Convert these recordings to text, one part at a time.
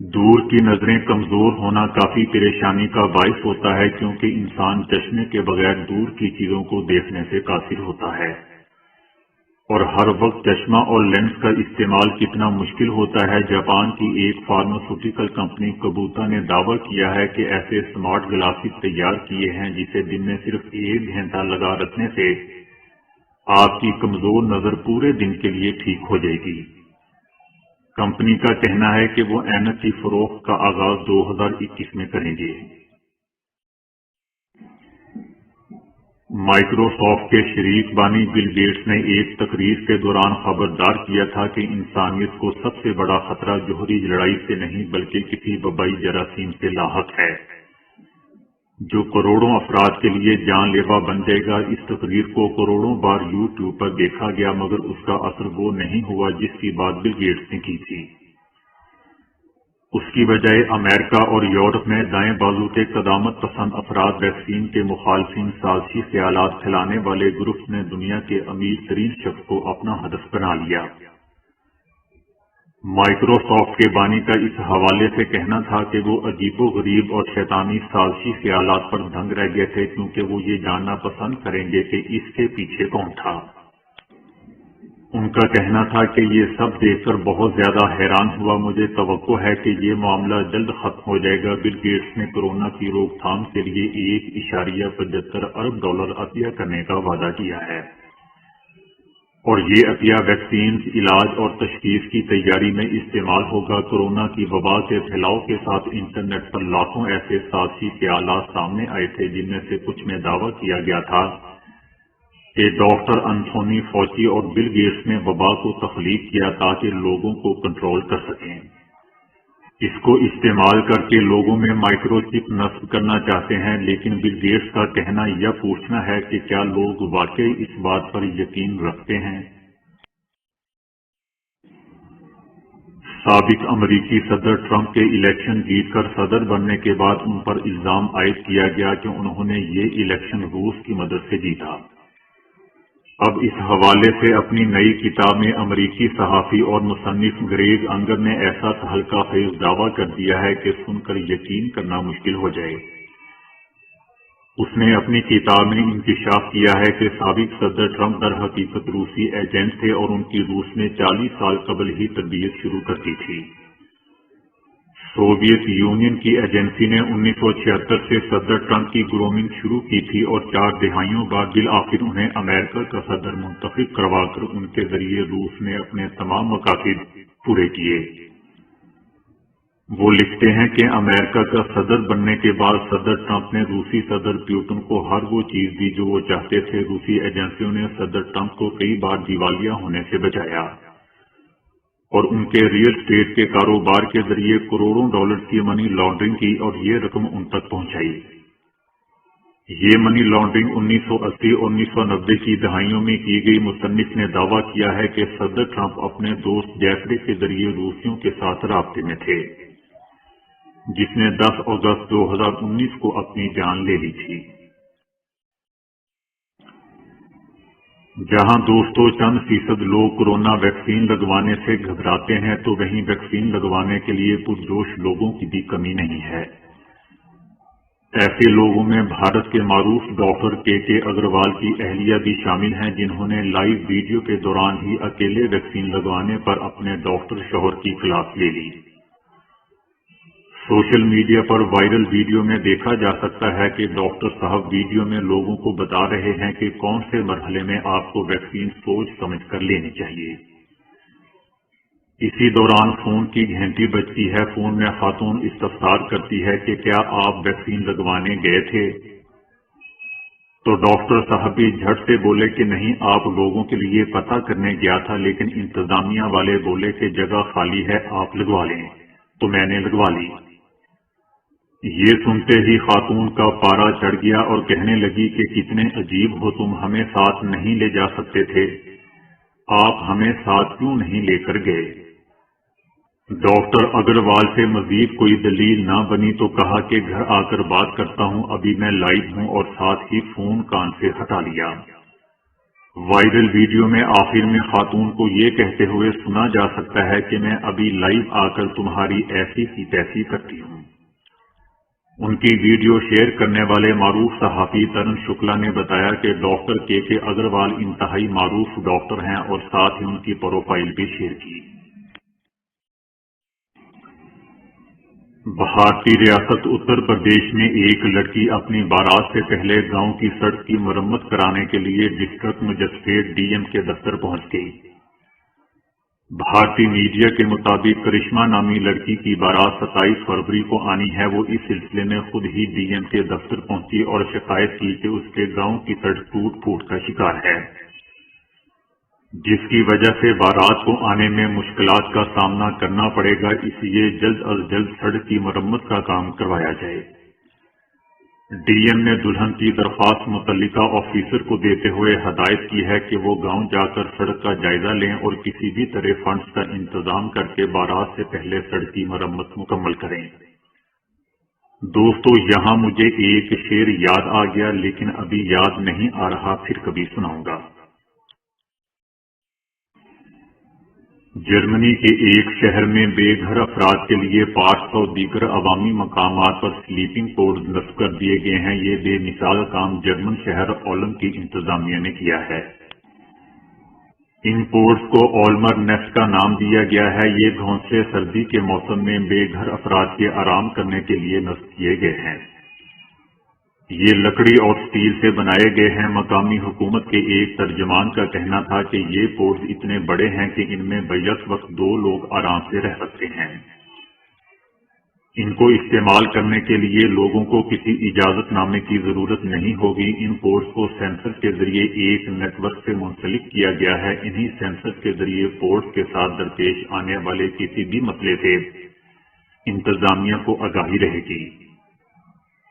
دور کی نظریں کمزور ہونا کافی پریشانی کا باعث ہوتا ہے، کیونکہ انسان چشمے کے بغیر دور کی چیزوں کو دیکھنے سے قاصر ہوتا ہے، اور ہر وقت چشمہ اور لینس کا استعمال کتنا مشکل ہوتا ہے۔ جاپان کی ایک فارماسیوٹیکل کمپنی کبوتا نے دعویٰ کیا ہے کہ ایسے اسمارٹ گلاسز تیار کیے ہیں جسے دن میں صرف 1 گھنٹہ لگا رکھنے سے آپ کی کمزور نظر پورے دن کے لیے ٹھیک ہو جائے گی۔ کمپنی کا کہنا ہے کہ وہ اینک کی فروخت کا آغاز 2021 میں کریں گے۔ مائیکروسافٹ کے شریک بانی بل گیٹس نے ایک تقریر کے دوران خبردار کیا تھا کہ انسانیت کو سب سے بڑا خطرہ جوہری لڑائی سے نہیں بلکہ کسی وبائی جراثیم سے لاحق ہے جو کروڑوں افراد کے لیے جان لیوا بن جائے گا۔ اس تقریر کو کروڑوں بار یوٹیوب پر دیکھا گیا، مگر اس کا اثر وہ نہیں ہوا جس کی بات بل گیٹس نے کی تھی۔ اس کی بجائے امریکہ اور یورپ میں دائیں بازو کے قدامت پسند افراد، ویکسین کے مخالفین، سازشی خیالات پھیلانے والے گروپس نے دنیا کے امیر ترین شخص کو اپنا ہدف بنا لیا۔ مائیکروسافٹ کے بانی کا اس حوالے سے کہنا تھا کہ وہ عجیب و غریب اور شیطانی سازشی خیالات پر دنگ رہ گئے تھے، کیونکہ وہ یہ جاننا پسند کریں گے کہ اس کے پیچھے کون تھا۔ ان کا کہنا تھا کہ یہ سب دیکھ کر بہت زیادہ حیران ہوا، مجھے توقع ہے کہ یہ معاملہ جلد ختم ہو جائے گا۔ بل گیٹس نے کورونا کی روک تھام کے لیے $1.75 ارب عطیہ کرنے کا وعدہ کیا ہے، اور یہ عطیہ ویکسینز، علاج اور تشخیص کی تیاری میں استعمال ہوگا۔ کورونا کی وبا کے پھیلاؤ کے ساتھ انٹرنیٹ پر لاکھوں ایسے سازشی خیالات سامنے آئے تھے، جن میں سے کچھ میں دعویٰ کیا گیا تھا کہ ڈاکٹر انتھونی فوچی اور بل گیٹس نے وبا کو تخلیق کیا تاکہ لوگوں کو کنٹرول کر سکیں۔ اس کو استعمال کر کے لوگوں میں مائکرو چپ نصب کرنا چاہتے ہیں، لیکن بل گیٹس کا کہنا یا پوچھنا ہے کہ کیا لوگ واقعی اس بات پر یقین رکھتے ہیں؟ سابق امریکی صدر ٹرمپ کے الیکشن جیت کر صدر بننے کے بعد ان پر الزام عائد کیا گیا کہ انہوں نے یہ الیکشن روس کی مدد سے جیتا۔ اب اس حوالے سے اپنی نئی کتاب میں امریکی صحافی اور مصنف گریگ انگر نے ایسا تہلکہ خیز دعویٰ کر دیا ہے کہ سن کر یقین کرنا مشکل ہو جائے۔ اس نے اپنی کتاب میں انکشاف کیا ہے کہ سابق صدر ٹرمپ در حقیقت روسی ایجنٹ تھے اور ان کی روس میں 40 سال قبل ہی تربیت شروع کر دی تھی۔ سوویت یونین کی ایجنسی نے 1976 سے صدر ٹرمپ کی گرومنگ شروع کی تھی اور 4 دہائیوں بعد بالآخر انہیں امریکہ کا صدر منتخب کروا کر ان کے ذریعے روس نے اپنے تمام مقاصد پورے کیے۔ وہ لکھتے ہیں کہ امریکہ کا صدر بننے کے بعد صدر ٹرمپ نے روسی صدر پیوٹن کو ہر وہ چیز دی جو وہ چاہتے تھے۔ روسی ایجنسیوں نے صدر ٹرمپ کو کئی بار دیوالیہ ہونے سے بچایا اور ان کے ریئل اسٹیٹ کے کاروبار کے ذریعے کروڑوں ڈالر کی منی لانڈرنگ کی اور یہ رقم ان تک پہنچائی۔ یہ منی لانڈرنگ 1980 اور 1990 کی دہائیوں میں کی گئی۔ مصنف نے دعویٰ کیا ہے کہ صدر ٹرمپ اپنے دوست جیفری کے ذریعے روسیوں کے ساتھ رابطے میں تھے، جس نے 10 اگست 2019 کو اپنی جان لے لی تھی۔ جہاں دوستو چند فیصد لوگ کورونا ویکسین لگوانے سے گھبراتے ہیں، تو وہیں ویکسین لگوانے کے لیے پرجوش لوگوں کی بھی کمی نہیں ہے۔ ایسے لوگوں میں بھارت کے معروف ڈاکٹر کے اگروال کی اہلیہ بھی شامل ہیں، جنہوں نے لائیو ویڈیو کے دوران ہی اکیلے ویکسین لگوانے پر اپنے ڈاکٹر شوہر کی کلاس لے لی۔ سوشل میڈیا پر وائرل ویڈیو میں دیکھا جا سکتا ہے کہ ڈاکٹر صاحب ویڈیو میں لوگوں کو بتا رہے ہیں کہ کون سے مرحلے میں آپ کو ویکسین سوچ سمجھ کر لینی چاہیے۔ اسی دوران فون کی گھنٹی بجتی ہے۔ فون میں خاتون استفسار کرتی ہے کہ کیا آپ ویکسین لگوانے گئے تھے؟ تو ڈاکٹر صاحب بھی جھٹ سے بولے کہ نہیں، آپ لوگوں کے لیے پتہ کرنے گیا تھا، لیکن انتظامیہ والے بولے کہ جگہ خالی ہے، آپ لگوا لیں، تو میں نے لگوا لی۔ یہ سنتے ہی خاتون کا پارا چڑھ گیا اور کہنے لگی کہ کتنے عجیب ہو تم، ہمیں ساتھ نہیں لے جا سکتے تھے، آپ ہمیں ساتھ کیوں نہیں لے کر گئے؟ ڈاکٹر اگروال سے مزید کوئی دلیل نہ بنی تو کہا کہ گھر آ کر بات کرتا ہوں، ابھی میں لائیو ہوں، اور ساتھ ہی فون کان سے ہٹا لیا۔ وائرل ویڈیو میں آخر میں خاتون کو یہ کہتے ہوئے سنا جا سکتا ہے کہ میں ابھی لائیو آ کر تمہاری ایسی سی تیسی کرتی ہوں۔ ان کی ویڈیو شیئر کرنے والے معروف صحافی ترن شکلا نے بتایا کہ ڈاکٹر کے اگروال انتہائی معروف ڈاکٹر ہیں اور ساتھ ہی ان کی پروفائل بھی شیئر کی۔ بھارتی ریاست اتر پردیش میں ایک لڑکی اپنی بارات سے پہلے گاؤں کی سڑک کی مرمت کرانے کے لیے ڈسٹرکٹ مجسٹریٹ ڈی ایم کے دفتر پہنچ گئی۔ بھارتی میڈیا کے مطابق کرشمہ نامی لڑکی کی بارات 27 فروری کو آنی ہے۔ وہ اس سلسلے میں خود ہی ڈی ایم کے دفتر پہنچی اور شکایت کی کہ اس کے گاؤں کی سڑک ٹوٹ پھوٹ کا شکار ہے، جس کی وجہ سے بارات کو آنے میں مشکلات کا سامنا کرنا پڑے گا، اس لیے جلد از جلد سڑک کی مرمت کا کام کروایا جائے۔ ڈی ایم نے دلہن کی درخواست متعلقہ آفیسر کو دیتے ہوئے ہدایت کی ہے کہ وہ گاؤں جا کر سڑک کا جائزہ لیں اور کسی بھی طرح فنڈز کا انتظام کر کے بارات سے پہلے سڑک کی مرمت مکمل کریں۔ دوستو، یہاں مجھے ایک شعر یاد آ گیا لیکن ابھی یاد نہیں آ رہا، پھر کبھی سناؤں گا۔ جرمنی کے ایک شہر میں بے گھر افراد کے لیے پارکس اور دیگر عوامی مقامات پر سلیپنگ پوڈز نصب کر دیے گئے ہیں۔ یہ بے مثال کام جرمن شہر اولم کی انتظامیہ نے کیا ہے۔ ان پوڈز کو اولمر نیسٹ کا نام دیا گیا ہے۔ یہ گھونسلے سردی کے موسم میں بے گھر افراد کے آرام کرنے کے لیے نصب کیے گئے ہیں۔ یہ لکڑی اور سٹیل سے بنائے گئے ہیں۔ مقامی حکومت کے ایک ترجمان کا کہنا تھا کہ یہ پوڈز اتنے بڑے ہیں کہ ان میں بیک وقت 2 لوگ آرام سے رہ سکتے ہیں۔ ان کو استعمال کرنے کے لیے لوگوں کو کسی اجازت نامے کی ضرورت نہیں ہوگی۔ ان پوڈز کو سینسر کے ذریعے ایک نیٹ ورک سے منسلک کیا گیا ہے۔ انہی سینسر کے ذریعے پوڈز کے ساتھ درپیش آنے والے کسی بھی مسئلے سے انتظامیہ کو آگاہی رہے گی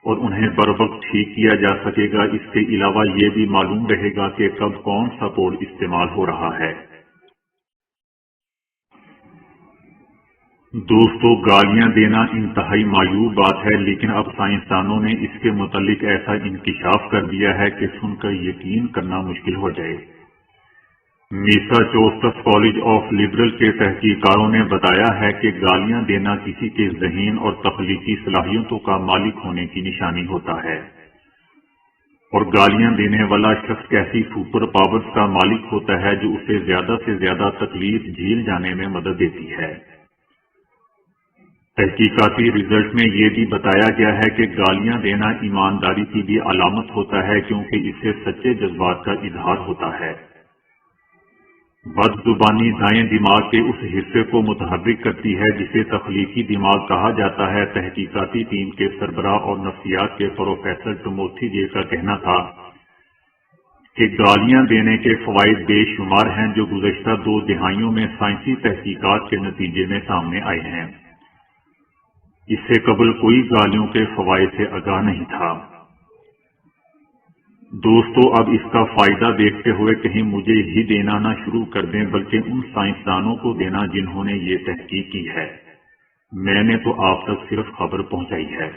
اور انہیں بروقت ٹھیک کیا جا سکے گا۔ اس کے علاوہ یہ بھی معلوم رہے گا کہ کب کون سا پوڈ استعمال ہو رہا ہے۔ دوستو، گالیاں دینا انتہائی معیوب بات ہے، لیکن اب سائنسدانوں نے اس کے متعلق ایسا انکشاف کر دیا ہے کہ سن کر یقین کرنا مشکل ہو جائے۔ میساچوسٹس کالج آف لبرل کے تحقیقکاروں نے بتایا ہے کہ گالیاں دینا کسی کے ذہین اور تخلیقی صلاحیتوں کا مالک ہونے کی نشانی ہوتا ہے، اور گالیاں دینے والا شخص ایسی سپر پاورز کا مالک ہوتا ہے جو اسے زیادہ سے زیادہ تکلیف جھیل جانے میں مدد دیتی ہے۔ تحقیقاتی رزلٹ میں یہ بھی بتایا گیا ہے کہ گالیاں دینا ایمانداری کی بھی علامت ہوتا ہے، کیونکہ اس سے سچے جذبات کا اظہار ہوتا ہے۔ بد زبانی دائیں دماغ کے اس حصے کو متحرک کرتی ہے جسے تخلیقی دماغ کہا جاتا ہے۔ تحقیقاتی ٹیم کے سربراہ اور نفسیات کے پروفیسر ٹموتھی جے کا کہنا تھا کہ گالیاں دینے کے فوائد بے شمار ہیں جو گزشتہ 2 دہائیوں میں سائنسی تحقیقات کے نتیجے میں سامنے آئے ہیں۔ اس سے قبل کوئی گالیوں کے فوائد سے آگاہ نہیں تھا۔ دوستو، اب اس کا فائدہ دیکھتے ہوئے کہیں مجھے ہی دینا نہ شروع کر دیں بلکہ ان سائنسدانوں کو دینا جنہوں نے یہ تحقیق کی ہے۔ میں نے تو آپ تک صرف خبر پہنچائی ہے۔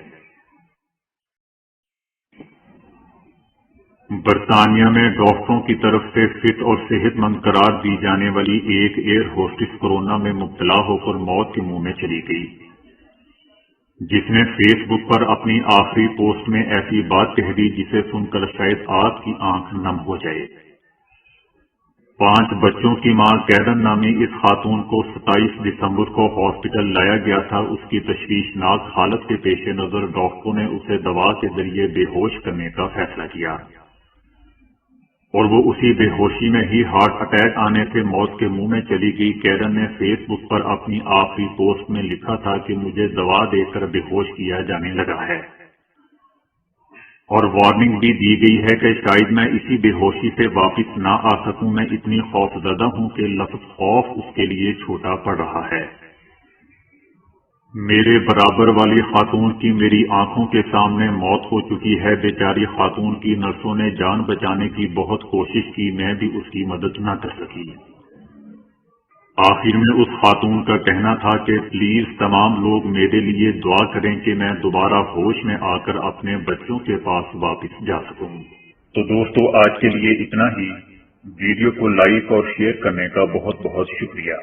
برطانیہ میں ڈاکٹروں کی طرف سے فٹ اور صحت مند قرار دی جانے والی ایک ایئر ہوسٹس کورونا میں مبتلا ہو کر موت کے منہ میں چلی گئی، جس نے فیس بک پر اپنی آخری پوسٹ میں ایسی بات کہہ دی جسے سن کر شاید آپ کی آنکھ نم ہو جائے۔ 5 بچوں کی ماں کیرن نامی اس خاتون کو 27 دسمبر کو ہاسپٹل لایا گیا تھا۔ اس کی تشویشناک حالت کے پیش نظر ڈاکٹروں نے اسے دوا کے ذریعے بے ہوش کرنے کا فیصلہ کیا، اور وہ اسی بے ہوشی میں ہی ہارٹ اٹیک آنے سے موت کے منہ میں چلی گئی۔ کیرن نے فیس بک پر اپنی آخری پوسٹ میں لکھا تھا کہ مجھے دوا دے کر بے ہوش کیا جانے لگا ہے، اور وارننگ بھی دی گئی ہے کہ شاید میں اسی بے ہوشی سے واپس نہ آ سکوں۔ میں اتنی خوفزدہ ہوں کہ لفظ خوف اس کے لیے چھوٹا پڑ رہا ہے۔ میرے برابر والی خاتون کی میری آنکھوں کے سامنے موت ہو چکی ہے۔ بیچاری خاتون کی نرسوں نے جان بچانے کی بہت کوشش کی، میں بھی اس کی مدد نہ کر سکی۔ آخر میں اس خاتون کا کہنا تھا کہ پلیز تمام لوگ میرے لیے دعا کریں کہ میں دوبارہ ہوش میں آ کر اپنے بچوں کے پاس واپس جا سکوں۔ تو دوستو، آج کے لیے اتنا ہی۔ ویڈیو کو لائک اور شیئر کرنے کا بہت بہت شکریہ۔